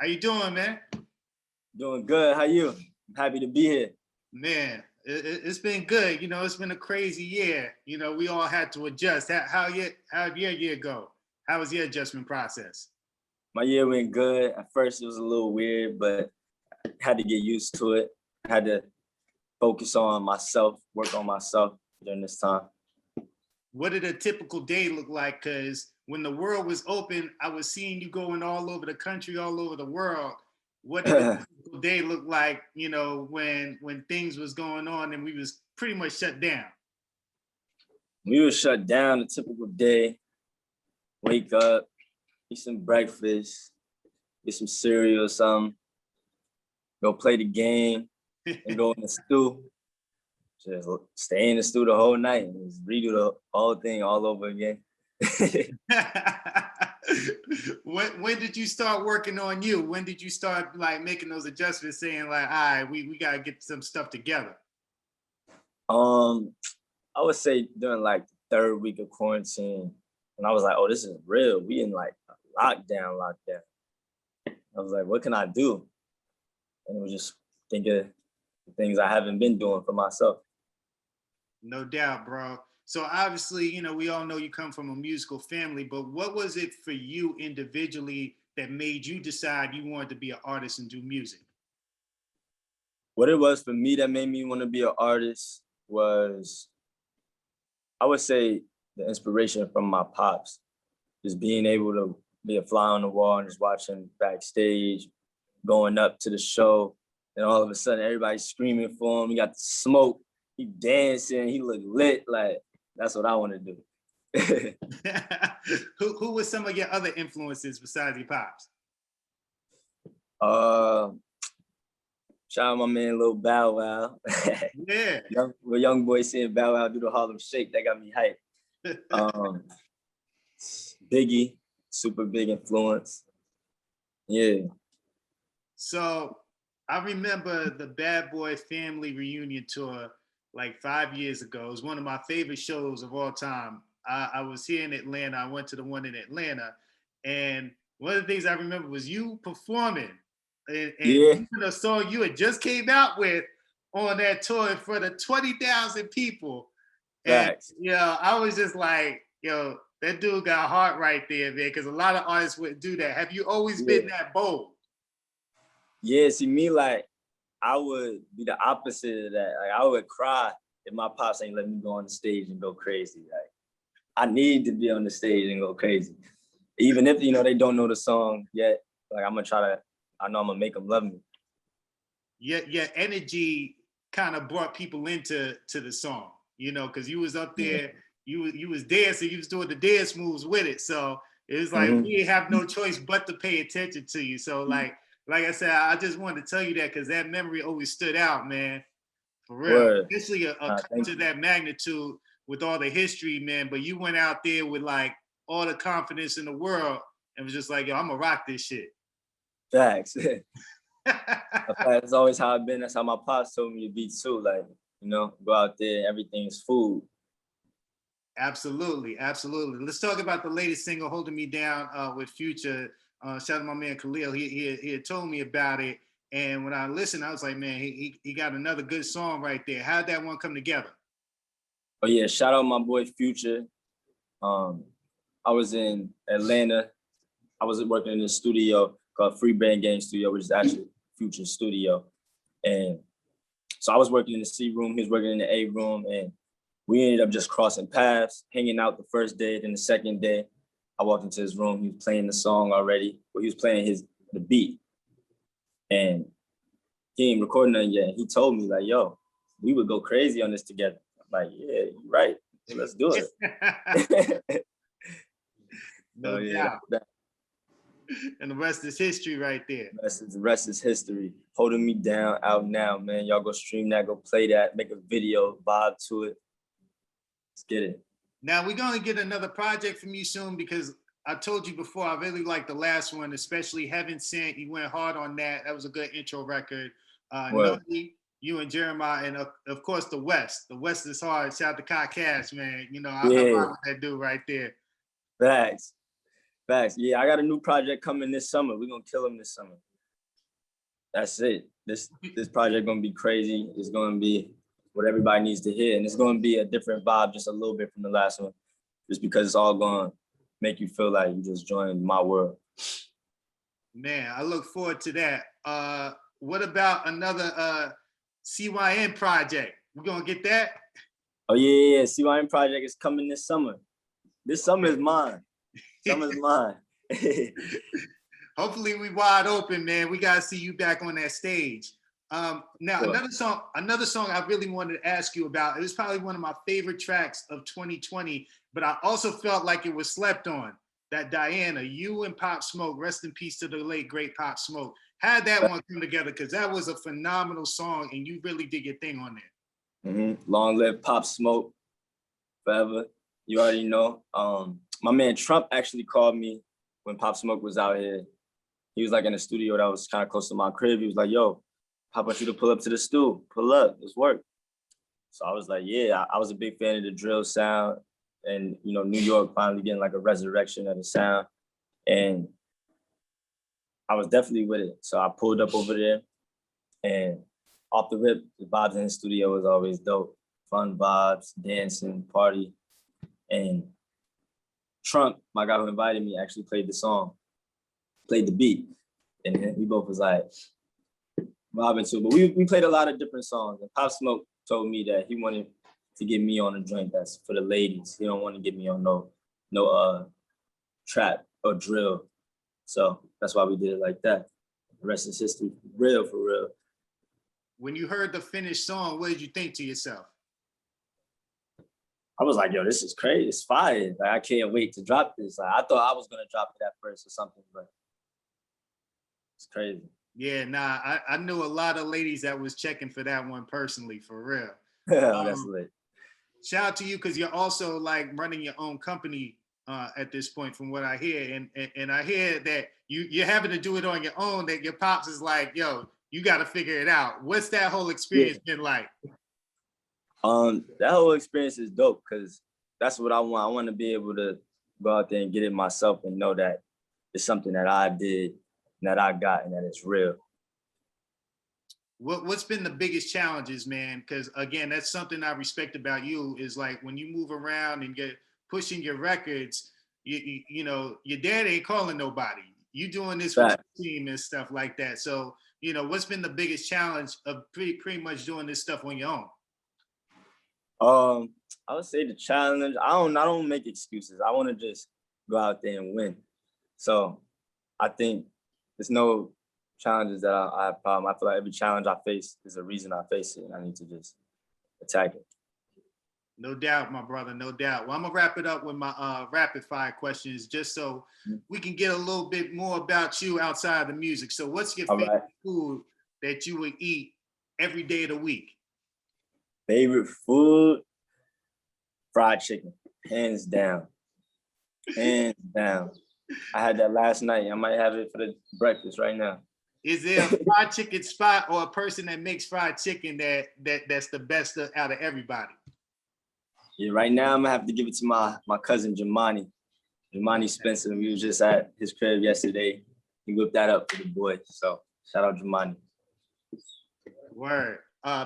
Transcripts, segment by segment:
How you doing, man? Doing good. How you? I'm happy to be here. Man, it's been good. You know, it's been a crazy year. You know, we all had to adjust. How'd your year go? How was your adjustment process? My year went good. At first, it was a little weird, but I had to get used to it. I had to focus on myself, work on myself during this time. What did a typical day look like? Because when the world was open, I was seeing you going all over the country, all over the world. What did a typical day look like, you know, when things was going on and we was pretty much shut down? We were shut down, a typical day. Wake up, eat some breakfast, get some cereal or something, go play the game, and go in the stew. Just stay in the stew the whole night and just redo the whole thing all over again. When did you start working on you? When did you start like making those adjustments, saying like, all right, we gotta get some stuff together? I would say during like the third week of quarantine, and I was like, oh, this is real. We in like a lockdown. I was like, what can I do? And it was just thinking of the things I haven't been doing for myself. No doubt, bro. So obviously, you know, we all know you come from a musical family, but what was it for you individually that made you decide you wanted to be an artist and do music? What it was for me that made me want to be an artist was, I would say, the inspiration from my pops. Just being able to be a fly on the wall and just watching backstage, going up to the show, and all of a sudden everybody's screaming for him. He got the smoke, he dancing, he looked lit. Like, that's what I want to do. Who were some of your other influences besides your pops? Shout out my man, Lil Bow Wow. Yeah. young boy seeing Bow Wow do the Harlem Shake, that got me hyped. Biggie, super big influence. Yeah. So I remember the Bad Boy Family reunion tour like 5 years ago. It was one of my favorite shows of all time. I was here in Atlanta. I went to the one in Atlanta. And one of the things I remember was you performing. And Yeah. even a song you had just came out with on that tour in front of 20,000 people. And yeah, I was just like, yo, that dude got heart right there, man, because a lot of artists wouldn't do that. Have you always been that bold? Yeah, see, me, like, I would be the opposite of that. Like, I would cry if my pops ain't let me go on the stage and go crazy. Like, I need to be on the stage and go crazy. Even if, you know, they don't know the song yet, like, I'm gonna try to, I know I'm gonna make them love me. Your energy kind of brought people into the song, you know, because you was up there, you was dancing, you was doing the dance moves with it. So it was like, we have no choice but to pay attention to you. So like I said, I just wanted to tell you that because that memory always stood out, man, for real. Especially a concert of that magnitude with all the history, man. But you went out there with like all the confidence in the world and was just like, yo, I'm gonna rock this shit. Facts. That's always how I've been. That's how my pops told me to be too. Like, you know, go out there, everything is food. Absolutely, absolutely. Let's talk about the latest single, "Holding Me Down" with Future. Shout out to my man Khalil. He had told me about it, and when I listened, I was like, man, he got another good song right there. How'd that one come together? Oh yeah, shout out my boy Future. I was in Atlanta. I was working in a studio called Free Band Game Studio, which is actually Future's studio. And so I was working in the C room, he was working in the A room, and we ended up just crossing paths, hanging out the first day. Then the second day, I walked into his room, he was playing the song already, but he was playing the beat. And he ain't recording nothing yet. He told me like, yo, we would go crazy on this together. I'm like, yeah, you're right, let's do it. No doubt. And the rest is history right there. The rest is history. Holding Me Down, out now, man. Y'all go stream that, go play that, make a video, vibe to it. Let's get it. Now, we're going to get another project from you soon because I told you before, I really liked the last one, especially Heaven Sent. You went hard on that. That was a good intro record. Nutty, you and Jeremiah, and of course, The West. The West is hard. Shout out to Kai Cash, man. You know, I rock with that dude right there. Facts. Facts. Yeah, I got a new project coming this summer. We're gonna kill them this summer. That's it. This project gonna be crazy. It's gonna be what everybody needs to hear, and it's gonna be a different vibe, just a little bit from the last one, just because it's all gonna make you feel like you just joined my world. Man, I look forward to that. What about another CYN project? We gonna get that? Oh yeah. CYN project is coming this summer. This summer is mine. Summer's mine. Hopefully we wide open, man. We gotta see you back on that stage. Now Sure. another song I really wanted to ask you about. It was probably one of my favorite tracks of 2020, but I also felt like it was slept on. That Diana, you and Pop Smoke, rest in peace to the late great Pop Smoke, had that one come together because that was a phenomenal song and you really did your thing on there. Long live Pop Smoke forever. You already know. My man Trump actually called me when Pop Smoke was out here. He was like in a studio that was kind of close to my crib. He was like, yo, how about you to pull up to the stool? Pull up, let's work. So I was like, yeah, I was a big fan of the drill sound. And, you know, New York finally getting like a resurrection of the sound. And I was definitely with it. So I pulled up over there and off the rip, the vibes in the studio was always dope. Fun vibes, dancing, party. And Trump, my guy who invited me, actually played the song, played the beat. And then we both was like, vibing too. But we played a lot of different songs. And Pop Smoke told me that he wanted to get me on a joint that's for the ladies. He don't want to get me on no trap or drill. So that's why we did it like that. The rest is history, real for real. When you heard the finished song, what did you think to yourself? I was like, yo, this is crazy. It's fire. Like, I can't wait to drop this. Like, I thought I was gonna drop it at first or something, but it's crazy. Yeah, nah, I knew a lot of ladies that was checking for that one personally, for real. That's lit. Shout out to you because you're also like running your own company at this point, from what I hear, and I hear that you're having to do it on your own. That your pops is like, yo, you got to figure it out. What's that whole experience been like? That whole experience is dope because that's what I want. I want to be able to go out there and get it myself and know that it's something that I did, that I got, and that it's real. What's been the biggest challenges, man? Because again, that's something I respect about you is like when you move around and get pushing your records, you know, your dad ain't calling nobody. You doing this with your team and stuff like that. So, you know, what's been the biggest challenge of pretty much doing this stuff on your own? I would say the challenge, I don't make excuses. I want to just go out there and win. So I think there's no challenges that I have problem. I feel like every challenge I face is a reason I face it, and I need to just attack it. No doubt, my brother, no doubt. Well, I'm gonna wrap it up with my rapid fire questions, just so we can get a little bit more about you outside of the music. So what's your favorite food that you would eat every day of the week? Favorite food? Fried chicken, hands down. Hands down. I had that last night. I might have it for the breakfast right now. Is there a fried chicken spot or a person that makes fried chicken that's the best out of everybody? Yeah, right now I'm gonna have to give it to my cousin Jamani Spencer. We was just at his crib yesterday. He whipped that up for the boys. So shout out Jamani. Word.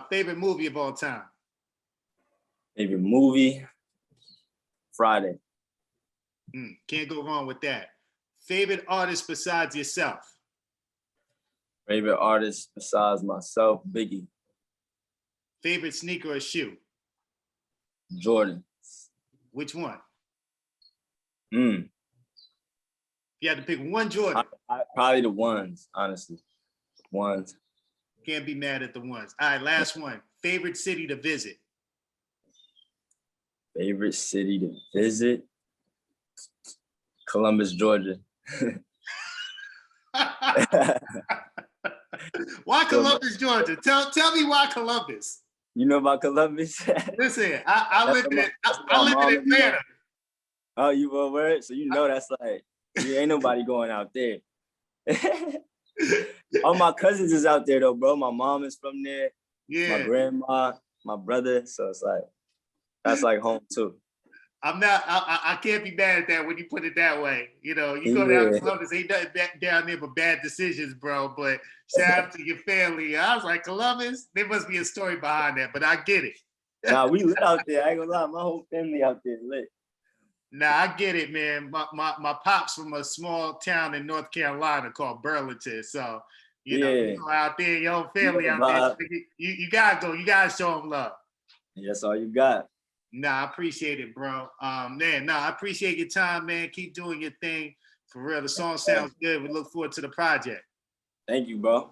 Favorite movie of all time? Favorite movie? Friday. Can't go wrong with that. Favorite artist besides yourself? Favorite artist besides myself? Biggie. Favorite sneaker or shoe? Jordan. Which one? If you had to pick one Jordan. Probably the ones, honestly. Ones. Can't be mad at the ones. All right, last one. Favorite city to visit? Favorite city to visit? Columbus, Georgia. Why Columbus, Georgia? Tell me why Columbus. You know about Columbus? Listen, I live in Atlanta. Oh, you were word? So you know that's like, ain't nobody going out there. All my cousins is out there though, bro. My mom is from there. Yeah. My grandma, my brother. So it's like, that's like home too. I'm not. I can't be mad at that when you put it that way. You know, you go down to Yeah. Columbus, ain't nothing down there but bad decisions, bro. But shout out to your family. I was like, Columbus, there must be a story behind that, but I get it. Nah, we lit out there. I ain't gonna lie, my whole family out there lit. Nah, I get it, man. My pops from a small town in North Carolina called Burlington. So, you go out there, your whole family out there. You gotta go. You gotta show them love. That's all you got. Nah, I appreciate it, bro. Man, I appreciate your time, man. Keep doing your thing. For real, the song sounds good. We look forward to the project. Thank you, bro.